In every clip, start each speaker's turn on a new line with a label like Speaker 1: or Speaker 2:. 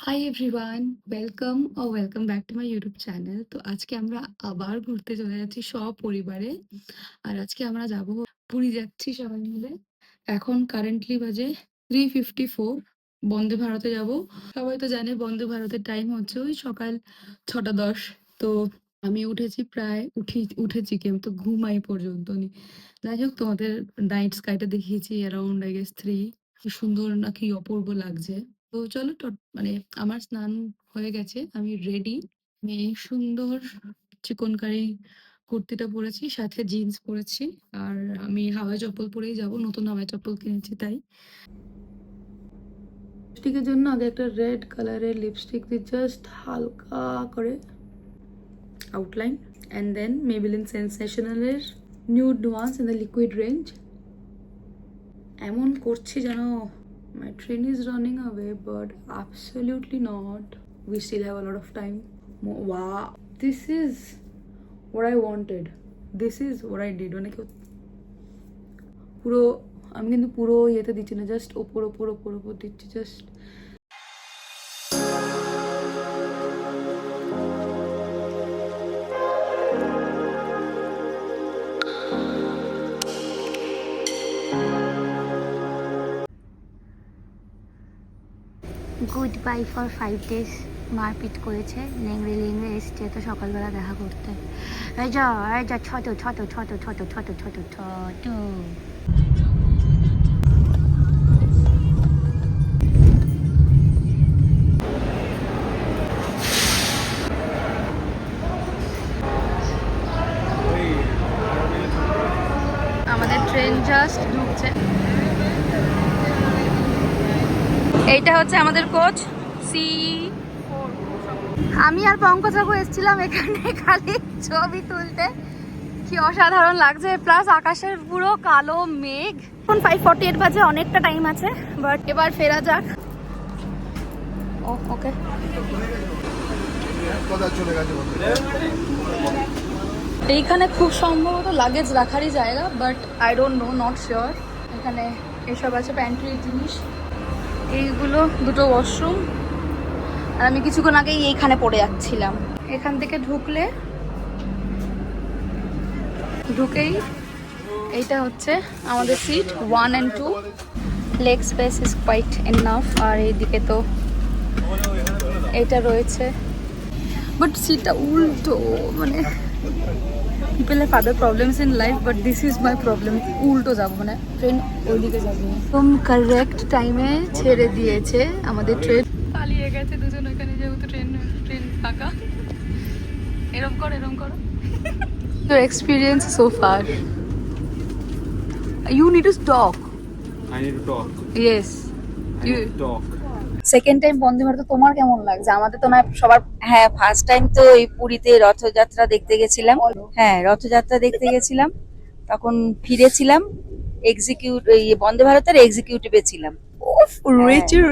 Speaker 1: Hi everyone, welcome back to my YouTube channel. তো আজকে আমরা আবার ঘুরতে চলে যাচ্ছি সপরিবারে। আর আজকে আমরা যাব, পুরী যাচ্ছি সবাই মিলে। এখন কারেন্টলি বাজে 3:54। বন্দে ভারতে যাব। সবাই তো জানে বন্দে ভারতের টাইম হচ্ছে ওই সকাল 6:10। তো আমি উঠেছি কি, আমি তো ঘুমাই পর্যন্ত নি। যাই হোক, তোমাদের নাইট স্কাইটা দেখিয়েছি অ্যারাউন্ড আই গেস 3। কি সুন্দর না, কি অপূর্ব লাগছে। তো চলো মানে আমার স্নান হয়ে গেছে, আমি রেডি। আমি এই সুন্দর চিকন কারি কুর্তিটা পরেছি, সাথে জিন্স পরেছি। আর আমি হাওয়াই চপ্পল পরেই যাব, নতুন হাওয়াই চপ্পল কিনেছি তাই। লিপস্টিকের জন্য আগে একটা রেড কালারের লিপস্টিক দিয়ে জাস্ট হালকা করে আউটলাইন, অ্যান্ড দেন মেবেলিন সেন্সেশনালের nude nuance in the liquid range. এমন করছি যেন my train is running away, but absolutely not. We still have a lot of time. Wow, this is what I wanted. This is what I did. মানে কেউ পুরো, আমি কিন্তু পুরো ইয়েতে দিচ্ছি না, জাস্ট ওপর ওপর ওপর ওপর দিচ্ছি just.
Speaker 2: Good bye for 5 days. মারপিট করেছে, লেংড়ে লেংড়ে এসছে তো সকালবেলা দেখা করতে। এই যা ছোট ছোট ছোট ছোট ছোট ছোট ছোট।
Speaker 1: আমাদের ট্রেন জাস্ট ঢুকছে। এইটা হচ্ছে আমাদের কোচ সি। আমি আর পঙ্কজাবু এসেছিলাম এখানে খালি ছবি তুলতে। কি অসাধারণ লাগছে, প্লাস আকাশের পুরো কালো মেঘ। এখন 5:48 বাজে, অনেকটা টাইম আছে, বাট এবার ফেরা যাক। ওকে, এইখানে খুব সম্ভবত লাগেজ রাখারই জায়গা, but I don't know, not sure. এখানে এসব আছে প্যান্ট্রির জিনিস, এইগুলো দুটো ওয়াশরুম। আর আমি কিছুক্ষণ আগেই এইখানে পড়ে যাচ্ছিলাম। এখান থেকে ঢুকেই এইটা হচ্ছে আমাদের seat 1 and 2। Leg space is quite enough. আর এইদিকে তো এটা রয়েছে, বাট সিটটা উল্টো। মানে people have other problems in life, but this is my problem. উল্টো যাবো, মানে ট্রেন ওইদিকে যাবো। একদম কারেক্ট টাইমে ছেড়ে দিয়েছে আমাদের ট্রেন। পালিয়ে গেছে দুজন ওখানে, যেহেতু ট্রেন ফাঁকা। এরম করো। Your experience so far? You need to talk.
Speaker 3: I need to talk.
Speaker 1: Yes.
Speaker 3: I need to talk.
Speaker 1: Second time Vande Bharat, তোমার কেমন লাগছে? আমাদের তো না সবার।
Speaker 4: হ্যাঁ, ফার্স্ট টাইম তো এই পুরীতে রথযাত্রা দেখতে গেছিলাম। হ্যাঁ, রথযাত্রা দেখতে গেছিলাম, তখন ফিরেছিলাম বন্দে ভারতের এক্সিকিউটিভে ছিলাম।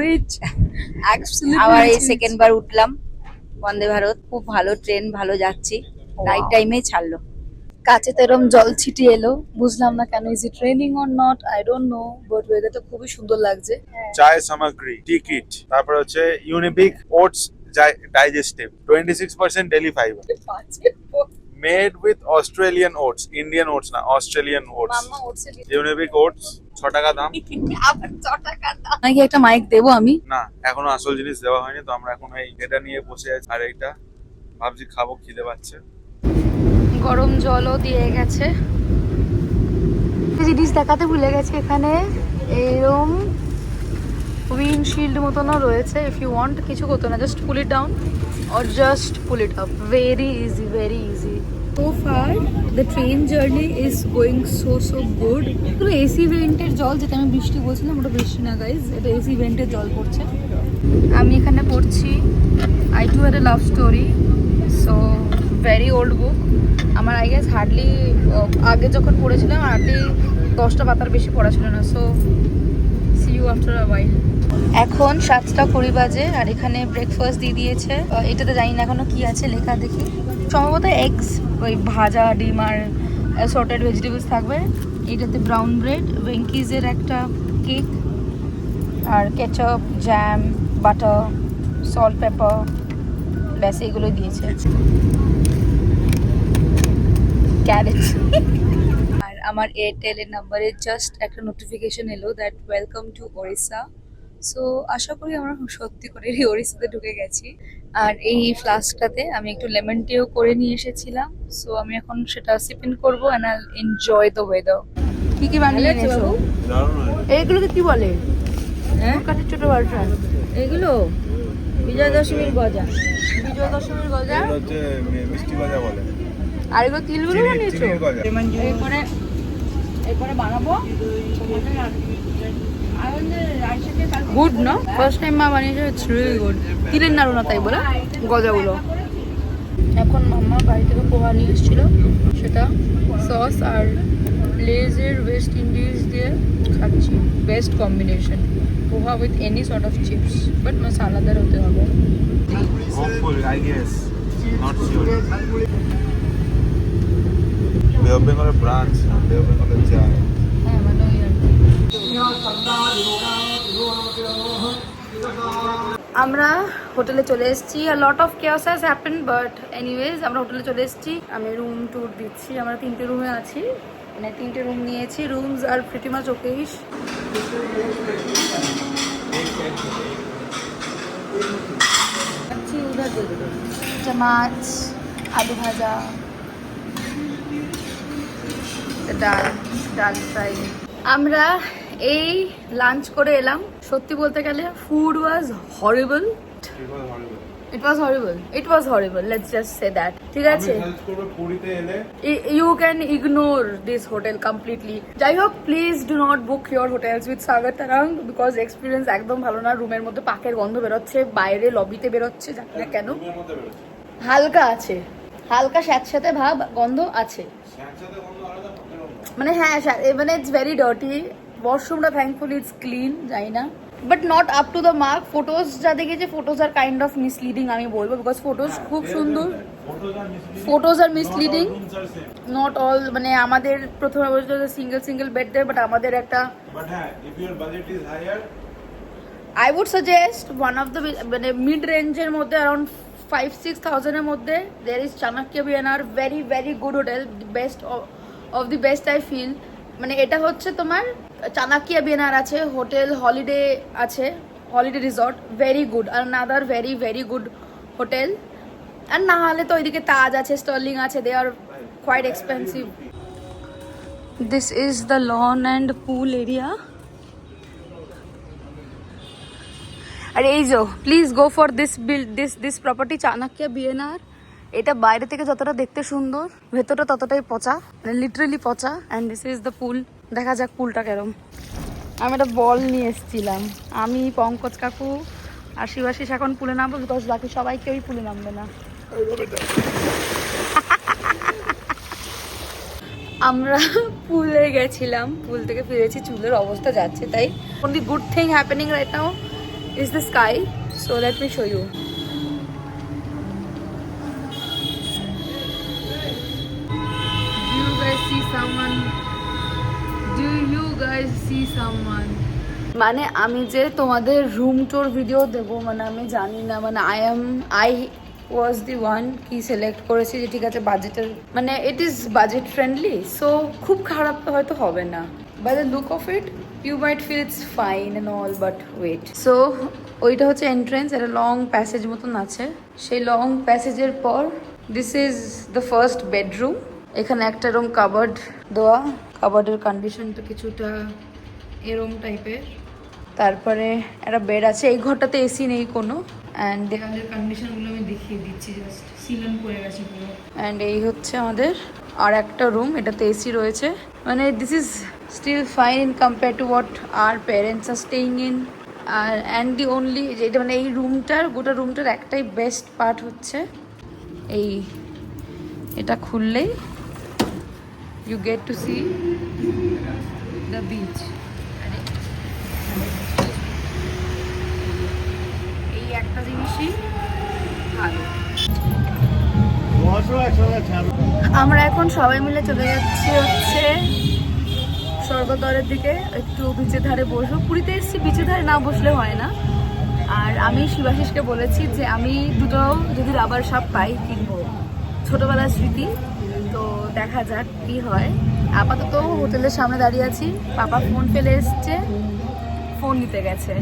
Speaker 1: রিচ
Speaker 4: আবার এই সেকেন্ড বার উঠলাম বন্দে ভারত। খুব ভালো ট্রেন, ভালো যাচ্ছি। রাইট টাইমে ছাড়লো।
Speaker 1: কাছে তো এরম জল ছিটিয়ে এলো, বুঝলাম না কেন। Is it raining or not, I don't know, but ওয়েদারটা খুবই সুন্দর লাগছে।
Speaker 3: চায় সামগ্রী, টিকিট, তারপর হচ্ছে Unibic oats digestive, 26% daily fibre, made with Australian oats, Indian oats না, অস্ট্রেলিয়ান ওটস। ইউনিবিক ওটস 6 টাকা দাম।
Speaker 1: নাকি একটা মাইক দেবো আমি?
Speaker 3: না, এখনো আসল জিনিস দেওয়া হয়নি, তো আমরা এখন এটা নিয়ে বসে আছি। আর এইটা ভাবছি খাবো, খিদে পাচ্ছে।
Speaker 1: গরম জলও দিয়ে গেছে। জিনিস দেখাতে ভুলে গেছি, এখানে এরম উইন্ডশিল্ড মতনও রয়েছে। ইফ ইউ ওয়ান্ট কিছু করতে না, just pool it down or just pool it up. Very easy. So far the train journey is going so good. পুরো এসি ভেন্টের জল, যেটা আমি বৃষ্টি বলছিলাম, ওটা বৃষ্টি না গাইজ, এটা এসি ভেন্টের জল পড়ছে। আমি এখানে পড়ছি I Too Had a Love Story, so very old book. আমার আই গেস হার্ডলি আগে যখন পড়েছিলাম হার্ডলি 10টা পাতার বেশি পড়া ছিল না। So see you after a while. এখন 7:20 বাজে, আর এখানে ব্রেকফাস্ট দিয়ে দিয়েছে। এটাতে জানি না এখনো কি আছে লেখা, দেখি। সম্ভবত এগস, ওই ভাজা ডিম আর সর্টেড ভেজিটেবলস থাকবে। এটাতে ব্রাউন ব্রেড, ওয়েঙ্কিজের একটা কেক, আর ketchup, jam, butter, salt pepper, ব্যাস এগুলো দিয়েছে। ক্যারেট। আর আমার এয়ারটেলের নাম্বারে জাস্ট একটা নোটিফিকেশন এলো that welcome to Odisha. So আশা করি আমরা সত্যি করে ওড়িশাতে ঢুকে গেছি। আর এই ফ্লাস্কটাতে আমি একটু লেমন টিও করে নিয়ে এসেছিলাম। সো আমি এখন সেটা সিপিন করবো and I enjoy the weather. কি কি বানিয়ে এনেছো? এইগুলোকে কি বলে? হ্যাঁ, কাঠের ছোট ভার্সন। এগুলো বিজয় দশমীর গজা। বিজয় দশমীর গজা
Speaker 3: হচ্ছে মিষ্টি গজা বলে।
Speaker 1: আর এগুলো তিলগুলো বানিয়েছো? এরপরে বানাবো। গুড না? ফার্স্ট টাইম মা বানিয়েছে, ইটস রিয়েলি গুড। তিলের নাড়ু না তাই বলে গজাগুলো। এখন মাম্মা বাড়ি থেকে পোহা নিয়ে এসেছিল, সেটা সস আর লেজের ওয়েস্ট ইন্ডিজ দিয়ে খাচ্ছি। Best combination, poha with any sort of chips, but মশালাদার হতে হবে।
Speaker 3: Hopefully, I guess. Not sure. Bay of Bengal branch, Bay of Bengal chai.
Speaker 1: হ্যাঁ মানে ওই আর কি। আমরা হোটেলে চলে এসেছি। আর lot of chaos has happen, but anyways আমরা হোটেলে চলে এসেছি। আমি রুম ট্যুর দিচ্ছি। আমরা 3টে রুমে আছি, মানে 3টে রুম নিয়েছি। রুমস আর প্রিটি মাচ ওকেইশ। মাছ, আলু ভাজা, ডাল ফ্রাই। আমরা এই লাঞ্চ করে এলাম। সত্যি বলতে গেলে food was horrible. It was horrible. It was horrible. Let's just say that. ঠিক আছে? You can ignore this hotel completely. যাই হোক, please do not book your hotels with Sagar Tarang because experience একদম ভালো না। রুমের মধ্যে পাকের গন্ধ বেরোচ্ছে, বাইরে লবিতে বেরোচ্ছে, জানি না কেন। হালকা আছে, হালকা স্যাঁতস্যাঁতে ভাব গন্ধ আছে। মানে হ্যাঁ, মানে ইটস ভেরি ডার্টি। ওয়াশরুমটা থ্যাঙ্কফুলি ইটস ক্লিন, জানি না, but not up to the mark. Photos যা দেখেছি, photos are kind of misleading আমি বলবো, বিকজ ফটোজ খুব সুন্দর, photos are misleading. Not all, মানে আমাদের প্রথমে বলছিল সিঙ্গেল বেড দেয়, বাট আমাদের একটা, I would suggest one of the, মানে মিড রেঞ্জের মধ্যে অ্যারাউন্ড 5-6,000 এর মধ্যে there is Chanakya BNR. Very very good hotel, best of the best I feel. মানে এটা হচ্ছে তোমার চাণক্য বিএনআর আছে, হোটেল হলিডে আছে, হলিডে রিসর্ট, ভেরি গুড। আর another very very good hotel. আর না হলে তো ওইদিকে তাজ আছে, স্টার্লিং আছে, they are quite expensive. This is the lawn and pool area. আর এই যে please go for this property Chanakya BNR. এটা বাইরে থেকে যতটা দেখতে সুন্দর, ভেতরটা ততটাই পচা, মানে লিটারেলি পচা। And this is the pool. দেখা যাক পুলটা কেরম। আমি একটা বল নিয়ে এসেছিলাম। আমি, পঙ্কজ কাকু আর শিবাশিস এখন পুলে নামবো, বিকজ বাকি সবাই কেউই পুলে নামবে না। আমরা পুলে গেছিলাম, পুল থেকে ফিরেছি, চুলের অবস্থা যাচ্ছে তাই। only good thing happening right now is the sky, so let me show you. Do you guys see someone? মানে আমি যে তোমাদের রুম টুর ভিডিও দেবো, মানে আমি জানি না, মানে I was the one কি সিলেক্ট করেছি যে ঠিক আছে বাজেটের, মানে it is budget friendly, so খুব খারাপ তো হয়তো হবে না। By the look of it you might feel it's fine and all, but wait. So ওইটা হচ্ছে এন্ট্রেন্স, একটা লং প্যাসেজ মতন আছে। সেই লং প্যাসেজের পর this is the first bedroom. এখানে একটা রুম কাবার্ড দেওয়া, কাবার্ডের কন্ডিশনটা কিছুটা এরম টাইপের। তারপরে একটা বেড আছে। এই ঘরটাতে এসি নেই কোনো। অ্যান্ড দেওয়ালের কন্ডিশনগুলো আমি দেখিয়ে দিচ্ছি, জাস্ট সিলন করে গেছে পুরো। অ্যান্ড এই হচ্ছে আমাদের আর একটা রুম, এটাতে এসি রয়েছে। মানে this is still fine in compare to what our parents are staying in. আর অ্যান্ড দি অনলি যেটা, মানে এই রুমটার, গোটা রুমটার একটাই বেস্ট পার্ট হচ্ছে এই, এটা খুললেই you get to see the beach. এই একটা জিনিসই ভালো। আমরা এখন সবাই মিলে চলে যাচ্ছি হচ্ছে স্বর্গদ্বারের দিকে, একটু বিচের ধারে বসবো। পুরীতে এসেছি, বিচের ধারে না বসলে হয় না। আর আমি শিবাশিসকে বলেছি যে আমি দুটো যদি রাবার শাপ পাই কিনবো, ছোটবেলার স্মৃতি। তো দেখা যাক কি হয়। আপাতত হোটেলের সামনে দাঁড়িয়ে আছি, পাপা ফোন ফেলে এসছে, ফোন নিতে গেছে।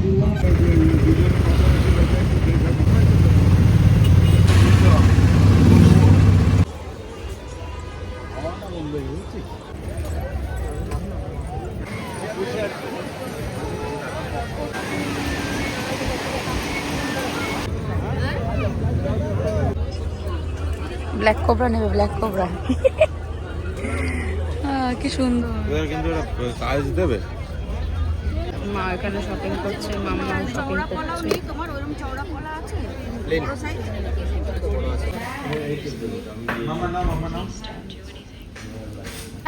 Speaker 1: ব্ল্যাক কোবরা নেবে, ব্ল্যাক কোবরা। কি সুন্দর।
Speaker 3: কিন্তু কাজ দেবে।
Speaker 1: মা এখানে শপিং করছে, মামা শপিং করছে।
Speaker 2: তোমার ওরকম চওড়া পলা আছে?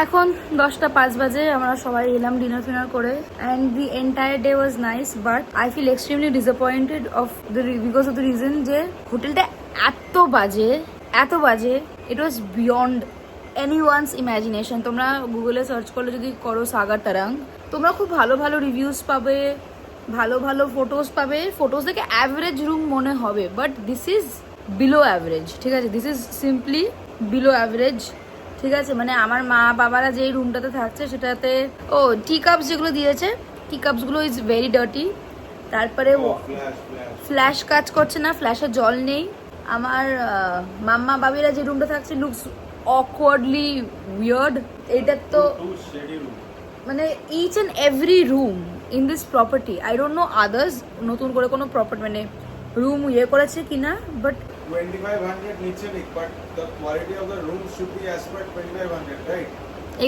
Speaker 1: এখন 10টা 5 বাজে, আমরা সবাই এলাম ডিনার ফিনার করে, and the entire day was nice, but I feel extremely disappointed because of the reason যে হোটেলটা এত বাজে, ইট ওয়াজ বিয়ন্ড anyone's imagination. তোমরা গুগলে সার্চ করলে যদি করো সাগার তারাং, তোমরা খুব ভালো ভালো রিভিউজ পাবে, ভালো ভালো ফটোজ পাবে, ফটোজ দেখে অ্যাভারেজ রুম মনে হবে, but this is below average, ঠিক আছে? This is simply below average, ঠিক আছে? মানে আমার মা বাবারা যেই রুমটাতে থাকছে সেটাতে টি কাপস যেগুলো দিয়েছে, টি কাপসগুলো ইজ ভেরি ডার্টি। তারপরে ফ্ল্যাশ কাজ করছে না, ফ্ল্যাশের জল নেই। আমার মাম্মা বাবিরা যে রুমটা থাকছে লুকস awkwardly weird. এটা তো মানে each and every room in this property, I don't know others নতুন করে কোনো প্রপার্টি মানে রুম ইয়ে করেছে কিনা, বাট
Speaker 3: 2500 নিচে নেই, but the quality of the room should be as per 2500, right?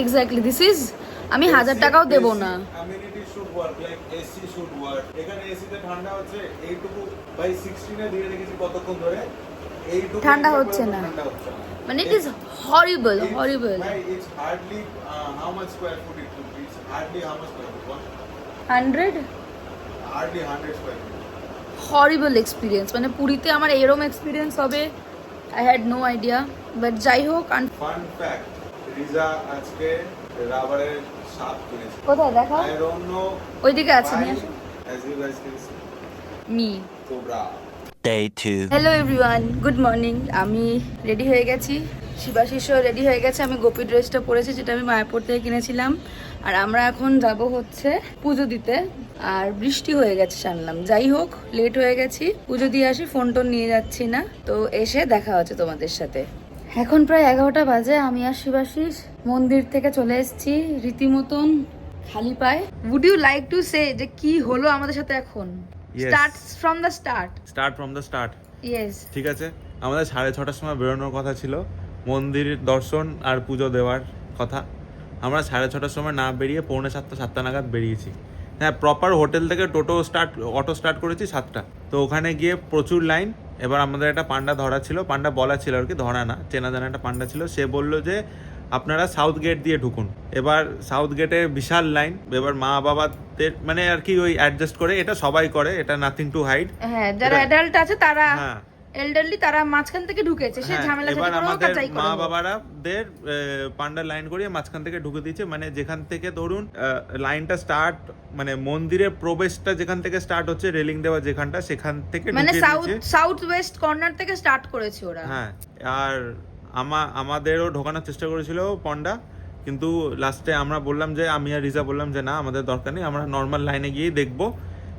Speaker 1: Exactly this is, আমি 1000 টাকাও দেবো না।
Speaker 3: Amenity should work, like AC should work. এখানে এসিতে ঠান্ডা হচ্ছে এইটুকু, বাই 16 এ দিয়ে রেখেছি কতক্ষণ ধরে, এইটুকু
Speaker 1: ঠান্ডা হচ্ছে না, মানে it is horrible.
Speaker 3: It's hardly how much square foot it could be. It's hardly how much square foot?
Speaker 1: 100
Speaker 3: Hardly 100 square foot.
Speaker 1: Horrible experience, মানে পুরীতে আমার এরকম এক্সপিরিয়েন্স হবে I had no idea, but যাই হোক।
Speaker 3: Fun fact, রিজা আজকে রাবারের সাপ কিনেছে।
Speaker 1: কোথায় দেখা?
Speaker 3: I don't know
Speaker 1: ওইদিকে আছে, নিয়ে আসো।
Speaker 3: as you guys can see.
Speaker 1: Me
Speaker 3: Cobra.
Speaker 5: Day 2.
Speaker 1: Hello everyone, good morning. আমি রেডি হয়ে গেছি, শিবাশিসও রেডি হয়ে গেছে। আমি গোপী ড্রেসটা পরেছি যেটা আমি মায়াপুর থেকে কিনেছিলাম। আর আমরা এখন যাব হচ্ছে পুজো দিতে, আর বৃষ্টি হয়ে গেছে জানলাম। যাই হোক, লেট হয়ে গেছি, পুজো দিয়ে আসি, ফোন টোন নিয়ে যাচ্ছি না। তো এসে দেখা হচ্ছে তোমাদের সাথে। এখন প্রায় 11টা বাজে, আমি আর শিবাশিস মন্দির থেকে চলে এসেছি রীতিমতন খালি পায়ে। Would you like to say যে কি হলো আমাদের সাথে এখন?
Speaker 3: Yes.
Speaker 1: Start from the start.
Speaker 3: Start from the start.
Speaker 1: Yes.
Speaker 3: ঠিক আছে, আমাদের 6:30টার সময় বেরোনোর কথা ছিল, মন্দির দর্শন আর পুজো দেওয়ার কথা। আমরা 6:30টার সময় না বেরিয়ে 6:45 নাগাদ বেরিয়েছি। হ্যাঁ, প্রপার হোটেল থেকে অটো স্টার্ট করেছি 7টা। তো ওখানে গিয়ে প্রচুর লাইন। এবার আমাদের একটা পান্ডা ধরা ছিল, পান্ডা বলা ছিল আর কি, ধরা না, চেনা জানা একটা পান্ডা ছিল। সে বললো যে আপনারা সাউথ গেট দিয়ে ঢুকুন। এবার সাউথ গেটে বিশাল লাইন। এবার মা বাবাদের মানে আর কি ওই অ্যাডজাস্ট করে, এটা সবাই করে, এটা নাথিং টু হাইড।
Speaker 1: হ্যাঁ, যারা অ্যাডাল্ট আছে তারা,
Speaker 3: হ্যাঁ,
Speaker 1: এল্ডারলি তারা মাঝখান থেকে ঢুকেছে, সে
Speaker 3: হ্যাঁ,
Speaker 1: ঝামেলা
Speaker 3: এবার
Speaker 1: থেকে কোনো
Speaker 3: আমাদের
Speaker 1: কাজাই করে
Speaker 3: মা
Speaker 1: হোক।
Speaker 3: বাবারাদের পান্ডা লাইন করিয়ে মাঝখান থেকে ঢুকে দিয়েছে। মানে যেখান থেকে ধরুন লাইনটা স্টার্ট, মানে মন্দিরের প্রবেশটা যেখান থেকে স্টার্ট হচ্ছে, রেলিং দেওয়া যেখানটা, সেখান থেকে
Speaker 1: মানে
Speaker 3: ঢুকিয়ে দিয়েছে।
Speaker 1: সাউথ ওয়েস্ট কর্নার থেকে স্টার্ট করেছে ওরা।
Speaker 3: হ্যাঁ, আর আমাদেরও ঢোকানোর চেষ্টা করেছিল পন্ডা, কিন্তু লাস্টে আমরা বললাম যে, আমি আর রিজা বললাম যে না, আমাদের দরকার নেই, আমরা নর্মাল লাইনে গিয়েই দেখবো,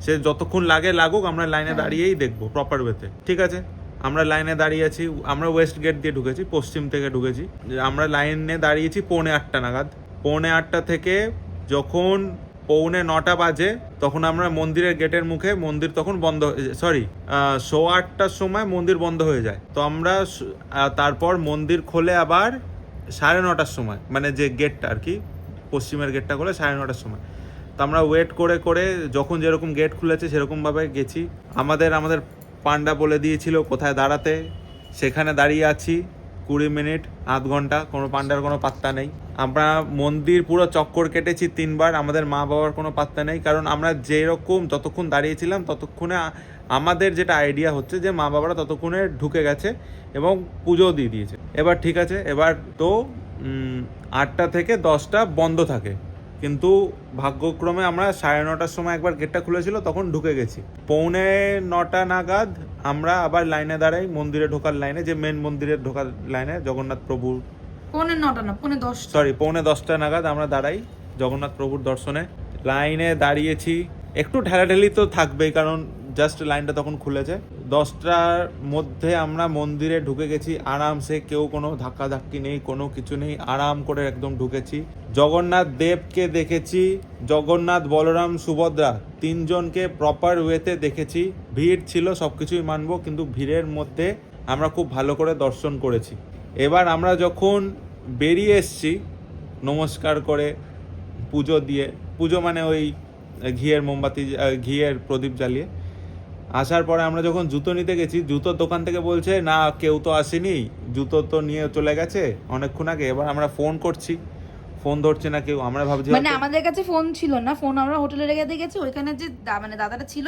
Speaker 3: সে যতক্ষণ লাগুক, আমরা লাইনে দাঁড়িয়েই দেখবো প্রপার ওয়েতে। ঠিক আছে, আমরা লাইনে দাঁড়িয়ে আছি। আমরা ওয়েস্ট গেট দিয়ে ঢুকেছি, পশ্চিম থেকে ঢুকেছি। আমরা লাইনে দাঁড়িয়েছি 8:45 নাগাদ। 8:45 থেকে যখন 8:45 বাজে, তখন আমরা মন্দিরের গেটের মুখে, মন্দির তখন বন্ধ, সরি 8:15 সময় মন্দির বন্ধ হয়ে যায়। তো আমরা তারপর মন্দির খোলে আবার 9:30 সময়, মানে যে গেটটা আর কি, পশ্চিমের গেটটা খোলে 9:30 সময়। তো আমরা ওয়েট করে করে যখন যেরকম গেট খুলেছে সেরকমভাবে গেছি। আমাদের পান্ডা বলে দিয়েছিল কোথায় দাঁড়াতে, সেখানে দাঁড়িয়ে আছি 20 মিনিট, আধ ঘন্টা, কোনো পান্ডার কোনো পাত্তা নেই। আমরা মন্দির পুরো চক্কর কেটেছি 3বার, আমাদের মা বাবার কোনো পাত্তা নেই। কারণ আমরা যেরকম যতক্ষণ দাঁড়িয়েছিলাম ততক্ষণে আমাদের যেটা আইডিয়া হচ্ছে যে মা বাবারা ততক্ষণে ঢুকে গেছে এবং পুজো দিয়ে দিয়েছে। এবার ঠিক আছে, এবার তো 8টা থেকে 10টা বন্ধ থাকে, কিন্তু ভাগ্যক্রমে আমরা 9:30টার সময় একবার গেটটা খুলেছিল, তখন ঢুকে গেছি। 8:45 নাগাদ আমরা আবার লাইনে দাঁড়াই, মন্দিরে ঢোকার লাইনে, যে মেন মন্দিরের ঢোকার লাইনে জগন্নাথ প্রভুর।
Speaker 1: 9:45 না 10:45।
Speaker 3: সরি 9:45 নাগাদ আমরা দাঁড়াই জগন্নাথ প্রভুর দর্শনে। লাইনে দাঁড়িয়েছি, একটু ঢেলাঢেলি তো থাকবেই, কারণ জাস্ট লাইনটা তখন খুলেছে। 10টার মধ্যে আমরা মন্দিরে ঢুকে গেছি আরামসে, কেউ কোনো ধাক্কাধাক্কি নেই, কোনো কিছু নেই, আরাম করে একদম ঢুকেছি। জগন্নাথ দেবকে দেখেছি, জগন্নাথ বলরাম সুভদ্রা 3জনকে প্রপার ওয়েতে দেখেছি। ভিড় ছিল, সব কিছুই মানবো, কিন্তু ভিড়ের মধ্যে আমরা খুব ভালো করে দর্শন করেছি। এবার আমরা যখন বেরিয়ে এসছি নমস্কার করে, পুজো দিয়ে, পুজো মানে ওই ঘিয়ের মোমবাতি, ঘিয়ের প্রদীপ জ্বালিয়ে আসার পরে আমরা যখন জুতো নিতে গেছি, জুতোর দোকান থেকে বলছে না কেউ তো আসেনি, জুতো তো নিয়ে চলে গেছে অনেকক্ষণ আগে। এবার আমরা ফোন করছি, ফোন ধরছে না কেউ। আমরা ভাবছি
Speaker 1: মানে আমাদের কাছে ফোন ছিল না, ফোন আমরা হোটেলে রেখে দিয়ে গেছি। ওইখানে যে মানে দাদাটা ছিল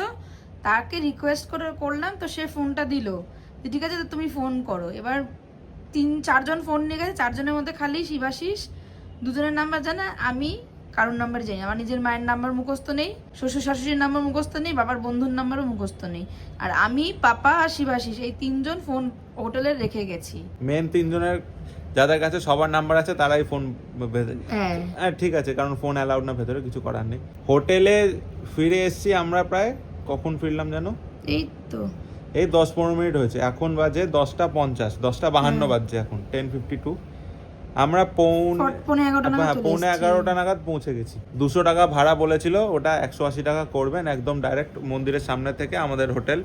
Speaker 1: তাকে রিকোয়েস্ট করলাম, তো সে ফোনটা দিল, ঠিক আছে তো তুমি ফোন করো। এবার 3-4জন ফোন নিয়ে গেছে, 4জনের মধ্যে খালি শিবাশিস 2জনের নাম্বার জানে, আমি কারোর নাম্বার জানি। আমার নিজের মায়ের নাম্বার মুখস্থ নেই, শ্বশুর শাশুড়ির নাম্বার মুখস্থ নেই, বাবার বন্ধুর নাম্বারও মুখস্থ নেই। আর আমি, পাপা আর শিবাশিস এই 3জন ফোন হোটেলে রেখে গেছি।
Speaker 3: মেন 3জনের যাদের কাছে সবার নাম্বার আছে তারাই ফোন
Speaker 1: হ্যাঁ
Speaker 3: হ্যাঁ ঠিক আছে, কারণ ফোন অ্যালাউড না ভেতরে, কিছু করার নেই। হোটেলে ফিরে এসছি আমরা প্রায়, কখন ফিরলাম জানো?
Speaker 1: এই তো
Speaker 3: এই 10-15 মিনিট হয়েছে। এখন বাজে 10:50, 10:52 বাজছে এখন, 10:52। আমরা 11:15 নাগাদ পৌঁছে গেছি। 200 টাকা ভাড়া বলেছিল, ওটা 180 টাকা করবেন, একদম ডাইরেক্ট মন্দিরের সামনে থেকে আমাদের হোটেল।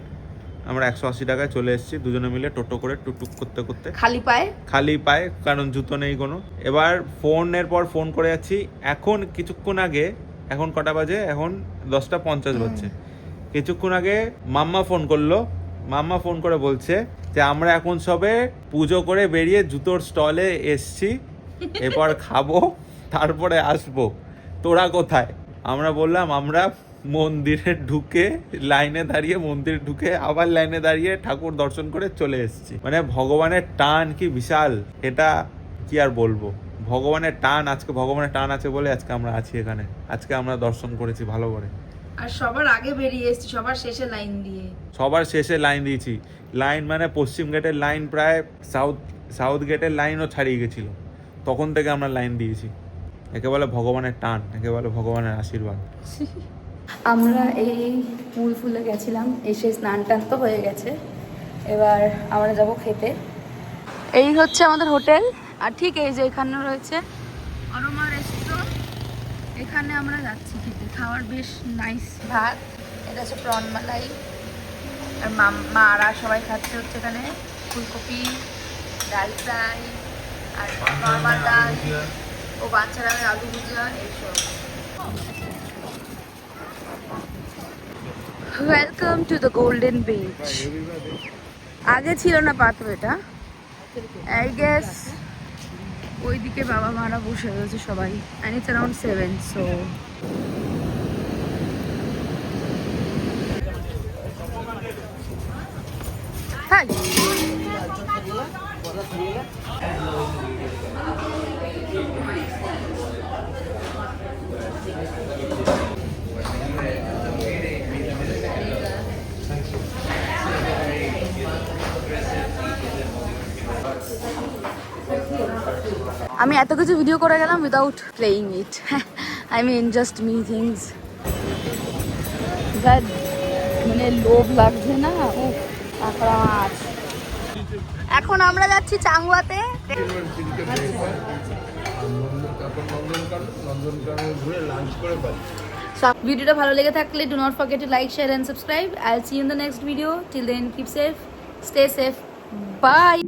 Speaker 3: আমরা 180 টাকায় চলে এসেছি, দুজনে মিলে টোটো করে টুকটুক করতে করতে, খালি পায়ে, কারণ জুতো নেই কোনো। এবার ফোনের পর ফোন করে যাচ্ছি। এখন কিছুক্ষণ আগে, এখন কটা বাজে? এখন 10:50 বাজছে। কিছুক্ষণ আগে মাম্মা ফোন করলো, মাম্মা ফোন করে বলছে যে আমরা এখন সবে পুজো করে বেরিয়ে জুতোর স্টলে এসছি, এরপর খাবো, তারপরে আসবো, তোরা কোথায়? আমরা বললাম আমরা মন্দিরে ঢুকে লাইনে দাঁড়িয়ে, মন্দিরে ঢুকে আবার লাইনে দাঁড়িয়ে ঠাকুর দর্শন করে চলে এসেছি। মানে ভগবানের টান কি বিশাল, এটা কি আর বলবো। ভগবানের টান, আজকে ভগবানের টান আছে বলে আজকে আমরা আছি এখানে, আজকে আমরা দর্শন করেছি ভালো করে।
Speaker 1: আর সবার আগে বেরিয়ে এসেছি, সবার শেষে লাইন দিয়ে,
Speaker 3: সবার শেষে লাইন দিয়েছি। লাইন মানে পশ্চিম গেটের লাইন প্রায় সাউথ গেটের লাইনও ছাড়িয়ে গেছিল, তখন থেকে আমরা লাইন দিয়েছি। একে বলে ভগবানের টান, একে বলে ভগবানের আশীর্বাদ।
Speaker 2: আমরা এই পুল ফুলে গেছিলাম, এসে স্নান টান তো হয়ে গেছে, এবার আমরা যাব খেতে।
Speaker 1: এই হচ্ছে আমাদের হোটেল। আর ঠিক এই যে এখানে রয়েছে অরোমা রেস্টুরেন্ট, এখানে আমরা যাচ্ছি খেতে। খাওয়ার বেশ নাইস ভাত, এটা হচ্ছে প্রন মালাই, আর মারা সবাই খাচ্ছে হচ্ছে এখানে ফুলকপি, ডাল ফ্রাই, আর নর্মাল ডাল, ও বাচ্চারা আলু ভুজিয়া, এইসব। Welcome to the golden beach. আগে ছিল না পাথওয়েটা, আই গেস ওইদিকে বাবা মারা বসে রয়েছে সবাই, and it's around 7, so hi. আমি এত কিছু ভিডিও করে গেলাম without playing it, I mean just me things. মানে লোভ লাগছে না, ও কাঁকড়া মাছ। এখন আমরা যাচ্ছি চাংগুয়াতে। ভিডিওটা ভালো লেগে থাকলে do not forget to like, share and subscribe. I will see you in the next video. Till then keep safe, stay safe, by.